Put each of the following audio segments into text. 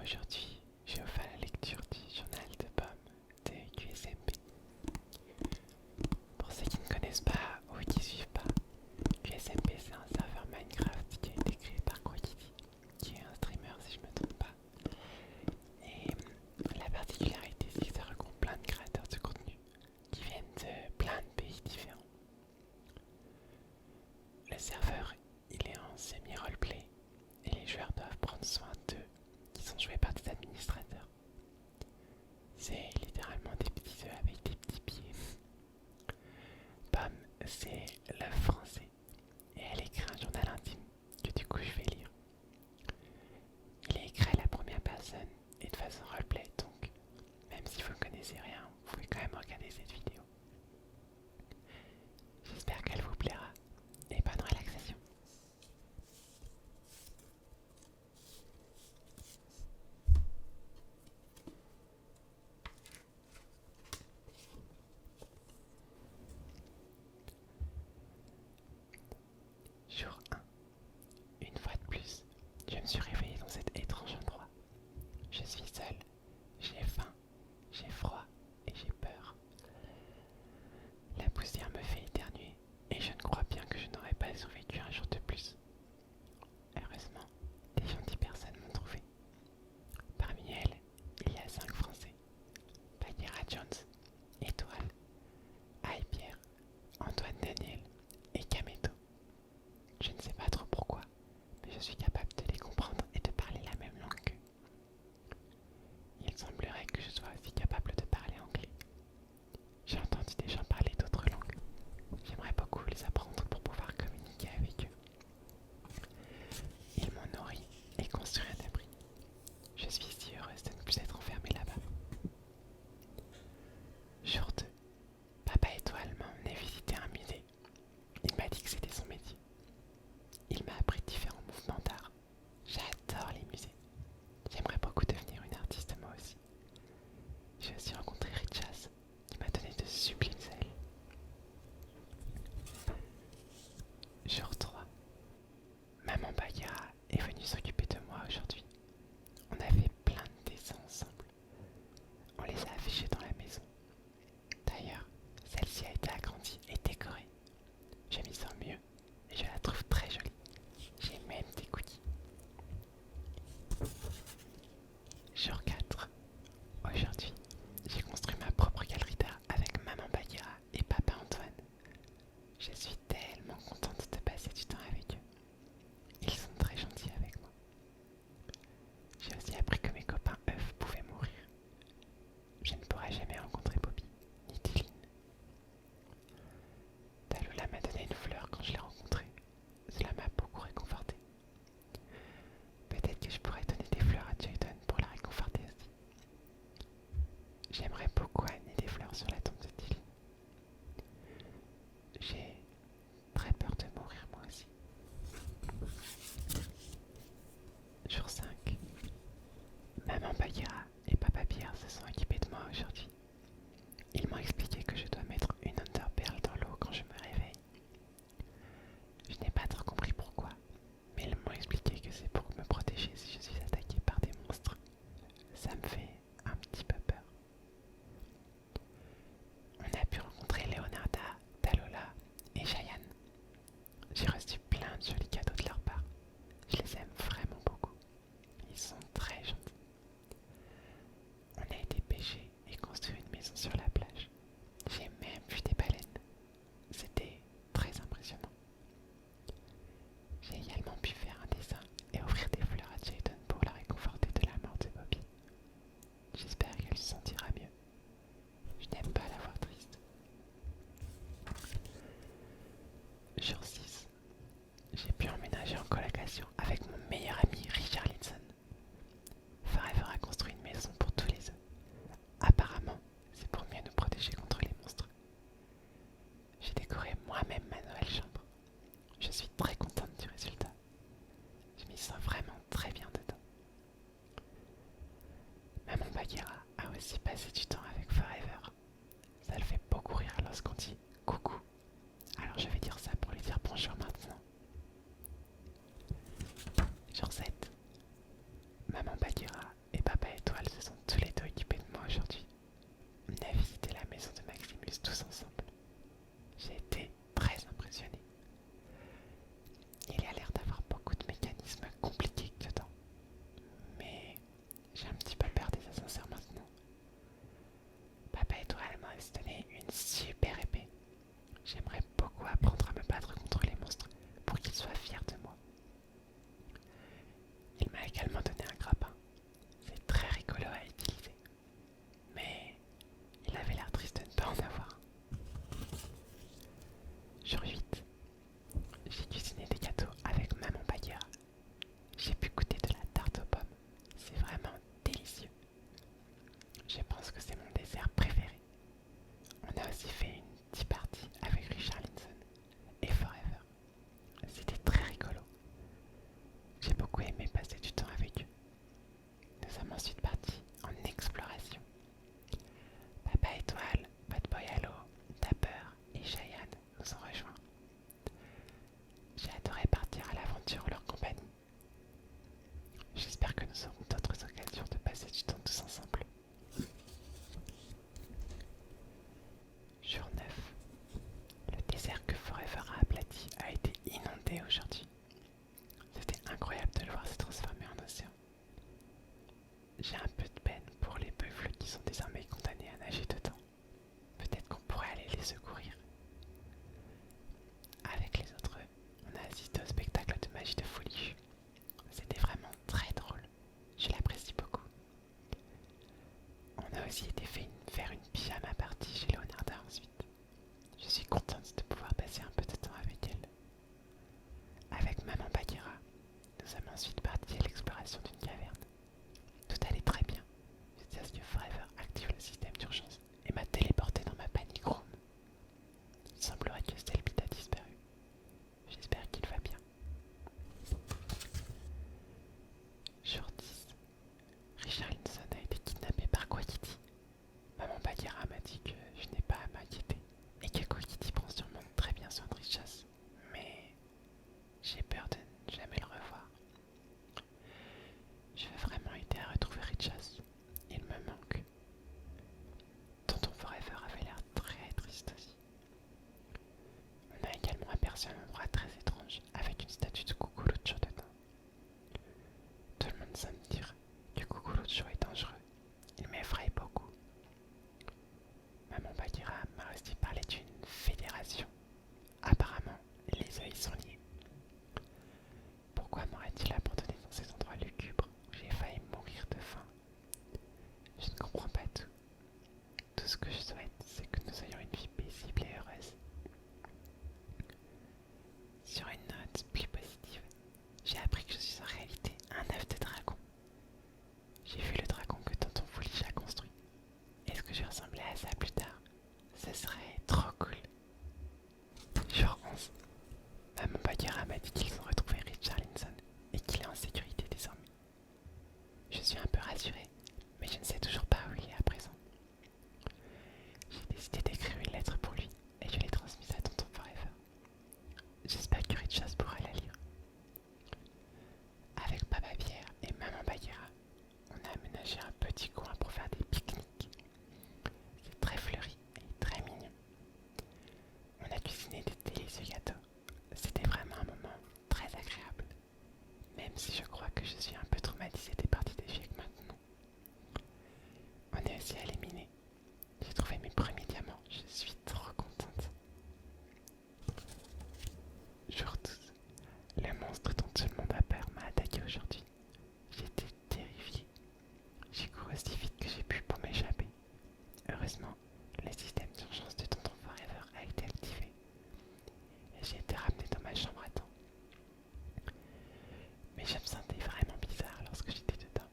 Aujourd'hui, je vais vous faire la lecture du journal de Pomme de QSMP. Pour ceux qui ne connaissent pas ou qui ne suivent pas, QSMP c'est un serveur Minecraft qui a été créé par Quackity, qui est un streamer si je ne me trompe pas. Et la particularité c'est que ça regroupe plein de créateurs de contenu qui viennent de plein de pays différents. Le serveur il est en semi-roleplay et les joueurs doivent prendre soin d'eux qui sont joués par des administrateurs. C'est littéralement des petits œufs avec des petits pieds. Pomme, c'est l'œuf français et elle écrit un journal intime que du coup je vais lire. Il est écrit à la première personne et de façon roleplay, donc même si vous ne connaissez rien, vous pouvez quand même regarder cette vidéo. J'espère qu'elle vous plaira et bonne relaxation. Jour 1. Une fois de plus, je me suis réveillé dans cet étrange endroit. Je suis seul, j'ai faim, j'ai froid et j'ai peur. La poussière me fait éternuer et je ne crois bien que je n'aurais pas survécu un jour de plus. Heureusement, des gentilles personnes m'ont trouvé. Parmi elles, il y a 5 Français. Bagheera Jones, Étoile, Aïe Pierre, Antoine Daniel et Kameto. Je ne sais pas trop pourquoi, mais je suis capable de les comprendre et de parler la même langue qu'eux. Il semblerait que je sois aussi capable de parler anglais. J'ai entendu des gens parler d'autres langues. J'aimerais beaucoup les apprendre pour pouvoir communiquer avec eux. Ils m'ont nourri et construit un abri. Je suis si heureuse de ne plus être enfermée là-bas. Jour 2. Papa Étoile m'a emmené visiter un musée. Il m'a dit que c'était son métier. Il m'a appris différents mouvements d'art. J'adore les musées. J'aimerais beaucoup devenir une artiste moi aussi. J'ai aussi rencontré Richas qui m'a donné de sublimes ailes. Jour 3. Maman Bagheera est venue s'occuper de moi aujourd'hui. On a fait plein de dessins ensemble. On les a affichés dans la maison. D'ailleurs, celle-ci a été agrandie et décorée. Je m'y sens mieux et je la trouve très jolie. J'ai même des cookies. Jour 4. Aujourd'hui, j'ai construit ma propre galerie d'art avec maman Bagheera et papa Antoine. Je suis tellement contente de passer du temps avec eux. Ils sont très gentils avec moi. J'ai aussi appris que mes copains œufs pouvaient mourir. Je ne pourrai jamais rencontrer Bobby ni Dylan. Talula m'a donné une fleur quand je l'ai rencontrée. Cela m'a beaucoup réconforté. Peut-être que je pourrais donner des fleurs à Jayden pour la réconforter aussi. J'aimerais beaucoup amener des fleurs sur la tombe de Dylan. J'ai très peur de mourir moi aussi. Jour 5. Maman Bagheera et papa Pierre se sont occupés de moi aujourd'hui. Ils m'ont expliqué que je dois mettre une Underpearl dans l'eau quand je me réveille. Je n'ai pas trop compris pourquoi, mais ils m'ont expliqué que c'est pour me protéger si je suis attaquée par des monstres. Ça me fait un petit peu peur. On a pu rencontrer Leonarda, Talola et Cheyenne. J'ai reçu plein de jolis cadeaux de leur part. Je les aime vraiment beaucoup. Ils sont très gentils. On a été pêcher et construire une maison sur la plage. J'ai même vu des baleines. C'était très impressionnant. J'ai également pu faire un dessin et offrir des fleurs à Jayden pour la réconforter de la mort de Bobby. J'espère qu'elle se sentira mieux. Je n'aime pas la voir triste. Jour 6. J'ai pu emménager en colocation avec mon meilleur ami Richard Linson. Forever a construit une maison pour tous les œufs. Apparemment, c'est pour mieux nous protéger contre les monstres. J'ai décoré moi-même ma nouvelle chambre. Je suis très contente du résultat. Je m'y sens vraiment très bien dedans. Maman Bagheera a aussi passé du temps avec Forever. Ça le fait beaucoup rire lorsqu'on dit coucou. Alors je vais dire ça pour lui dire bonjour maintenant. Jour 7. même si je crois que je suis un peu traumatisée des parties d'échecs maintenant. On est aussi éliminé. J'ai trouvé mes premiers diamants, je suis trop contente. Jour 12. Le monstre dont tout le monde a peur m'a attaqué aujourd'hui. J'étais terrifiée. J'ai couru aussi vite que j'ai pu pour m'échapper. Heureusement, le système d'urgence de Tonton Forever a été activé et j'ai été ramenée dans ma chambre à temps. Mais je me sentais vraiment bizarre lorsque j'étais dedans.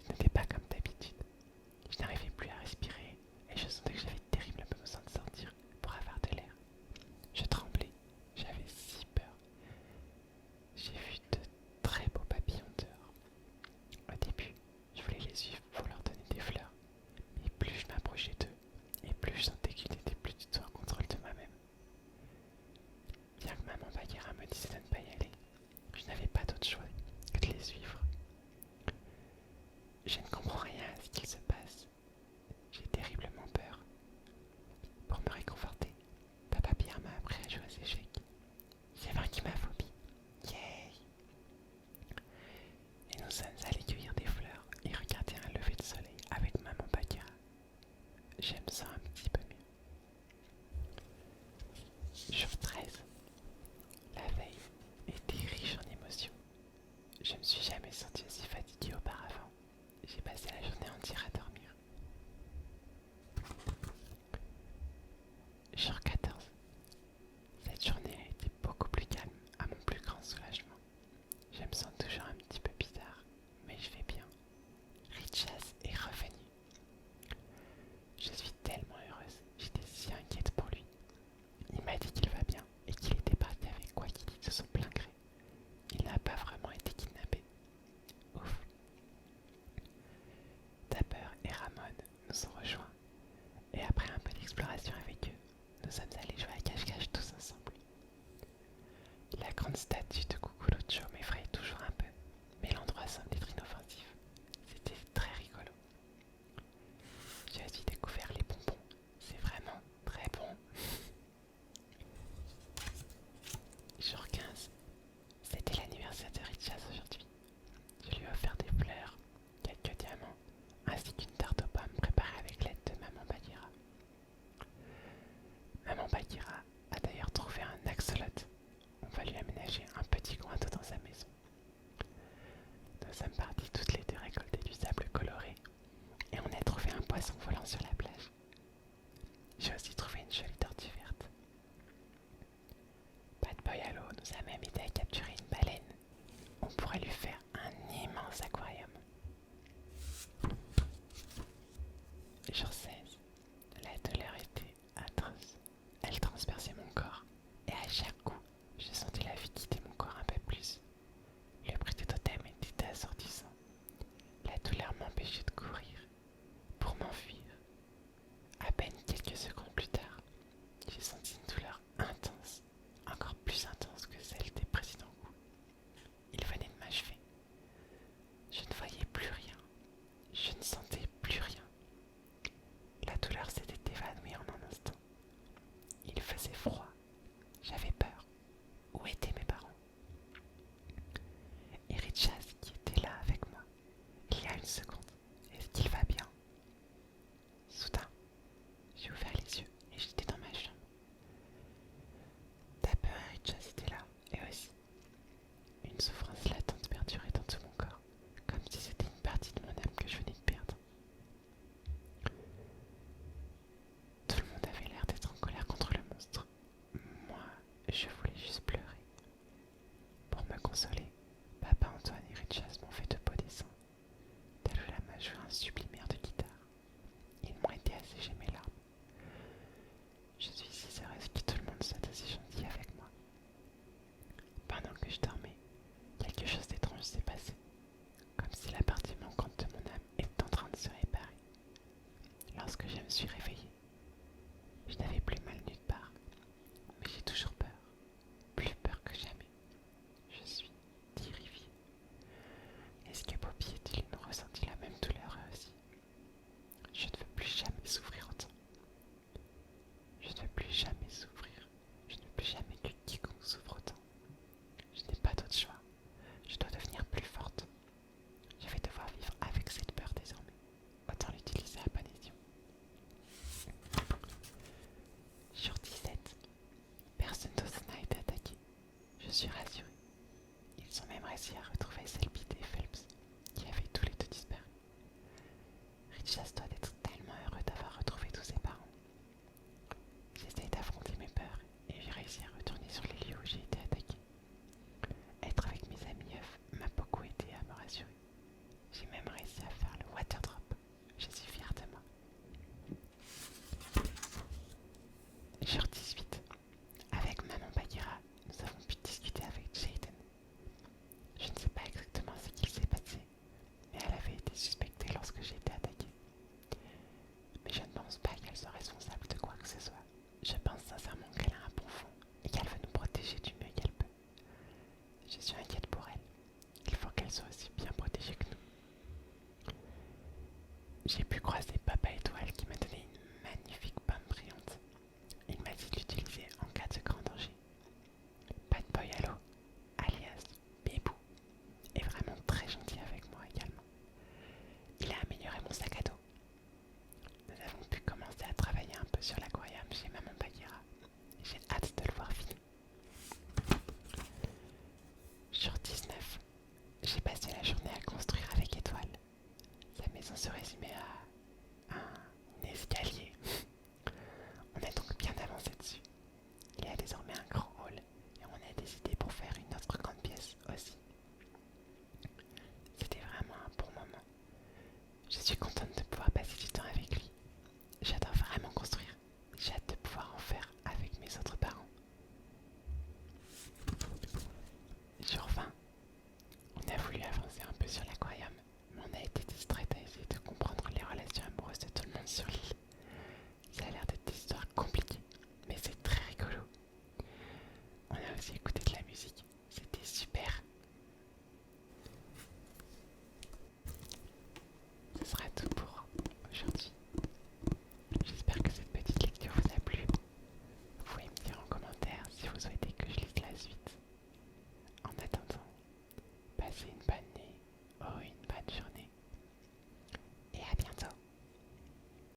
Ce n'était pas comme d'habitude. Je n'arrivais plus à respirer et je sentais que j'avais terriblement besoin de sortir pour avoir de l'air. Je tremblais, j'avais si peur. J'ai vu de très beaux papillons dehors. Au début, je voulais les suivre pour leur donner des fleurs, mais plus je m'approchais d'eux, et plus je sentais qu'ils n'étaient plus du tout en contrôle de moi-même. Bien que maman Bagheera me disait de ne pas y aller, je n'avais pas d'autre choix que de les suivre. Je ne comprends rien à ce qu'il se passe. J'ai terriblement peur. Pour me réconforter, Papa Pierre m'a appris à jouer aux échecs. J'ai vaincu ma phobie. Yay! Et nous sommes allés cueillir des fleurs et regarder un lever de soleil avec maman Bagheera. Je me sens un petit peu mieux. Jour 13. La veille était riche en émotions. Je me suis jamais sentie aussi fatiguée auparavant. J'ai passé Ils ont même réussi à retrouver Selby et Phelps, qui avaient tous les deux disparu. Richas doit être tellement heureux d'avoir retrouvé tous ses parents. J'essaie d'affronter mes peurs et j'ai réussi à retourner sur les lieux où j'ai été attaqué. Être avec mes amis m'a beaucoup aidé à me rassurer. J'ai même réussi à faire le water drop. Je suis fière de moi. Jour 18. Avec maman Bagheera, nous avons pu discuter avec Jaden. Je ne sais pas exactement ce qu'il s'est passé, mais elle avait été suspectée lorsque j'ai été attaquée. Mais je ne pense pas qu'elle soit responsable de quoi que ce soit. Je pense sincèrement qu'elle a un bon fond et qu'elle veut nous protéger du mieux qu'elle peut. Je suis inquiète pour elle. Il faut qu'elle soit aussi bien protégée que nous. J'ai pu croiser Papa